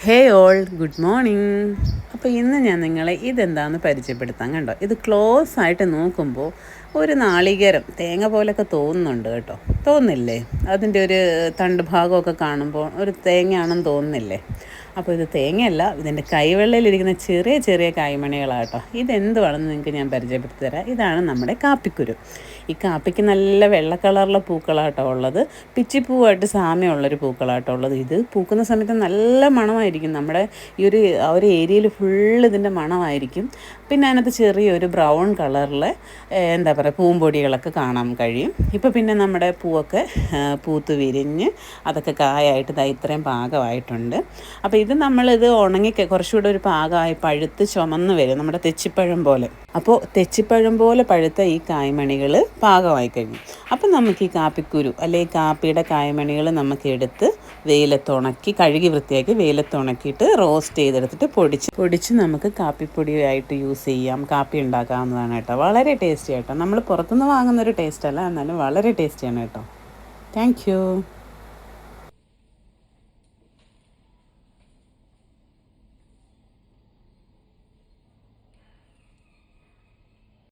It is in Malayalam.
ഹേ ഓൾ ഗുഡ് മോർണിംഗ്. അപ്പോൾ ഇന്ന് ഞാൻ നിങ്ങളെ ഇതെന്താണെന്ന് പരിചയപ്പെടുത്താം. കണ്ടോ, ഇത് ക്ലോസ് ആയിട്ട് നോക്കുമ്പോൾ ഒരു നാളികേരം തേങ്ങ പോലൊക്കെ തോന്നുന്നുണ്ട് കേട്ടോ. തോന്നില്ലേ? അതിൻ്റെ ഒരു തണ്ട് ഭാഗമൊക്കെ കാണുമ്പോൾ ഒരു തേങ്ങയാണെന്ന് തോന്നുന്നില്ലേ? അപ്പോൾ ഇത് തേങ്ങയല്ല, ഇതിൻ്റെ കൈവെള്ളയിലിരിക്കുന്ന ചെറിയ ചെറിയ കായ്മണികളാണ് കേട്ടോ. ഇതെന്തുവാണെന്ന് നിങ്ങൾക്ക് ഞാൻ പരിചയപ്പെടുത്തി തരാം. ഇതാണ് നമ്മുടെ കാപ്പിക്കുരു. ഈ കാപ്പിക്ക് നല്ല വെള്ള കളറിലെ പൂക്കളാട്ടോ ഉള്ളത്. പിച്ചിപ്പൂവായിട്ട് സാമ്യമുള്ളൊരു പൂക്കളാട്ടോ ഉള്ളത്. ഇത് പൂക്കുന്ന സമയത്ത് നല്ല മണമായിരിക്കും. നമ്മുടെ ആ ഒരു ഏരിയയിൽ ഫുള്ള് ഇതിൻ്റെ മണമായിരിക്കും. പിന്നെ അതിനകത്ത് ചെറിയൊരു ബ്രൗൺ കളറിലെ എന്താ പറയുക പൂമ്പൊടികളൊക്കെ കാണാൻ കഴിയും. ഇപ്പോൾ പിന്നെ നമ്മുടെ പൂവൊക്കെ പൂത്ത് വിരിഞ്ഞ് അതൊക്കെ കായായിട്ട് ഇത്രയും പാകമായിട്ടുണ്ട്. അപ്പോൾ ഇത് നമ്മളിത് ഉണങ്ങി കുറച്ചുകൂടെ ഒരു പാകമായി പഴുത്ത് ചുമന്ന് വരും, നമ്മുടെ തെച്ചിപ്പഴം പോലെ. അപ്പോൾ തെച്ചിപ്പഴം പോലെ പഴുത്ത ഈ കായ്മണികൾ പാകമായി കഴിഞ്ഞു. അപ്പം നമുക്ക് ഈ കാപ്പിക്കുരു അല്ലെങ്കിൽ കാപ്പിയുടെ കായ്മണികൾ നമുക്ക് എടുത്ത് വെയിലത്തുണക്കി കഴുകി വൃത്തിയാക്കി വെയിലത്തുണക്കിയിട്ട് റോസ്റ്റ് ചെയ്തെടുത്തിട്ട് പൊടിച്ച് നമുക്ക് കാപ്പിപ്പൊടിയായിട്ട് യൂസ് ചെയ്യാം. കാപ്പി ഉണ്ടാക്കാവുന്നതാണ് കേട്ടോ. വളരെ ടേസ്റ്റി കേട്ടോ. നമ്മൾ പുറത്തുനിന്ന് വാങ്ങുന്നൊരു ടേസ്റ്റ് അല്ല, എന്നാലും വളരെ ടേസ്റ്റിയാണ് കേട്ടോ. Thank you.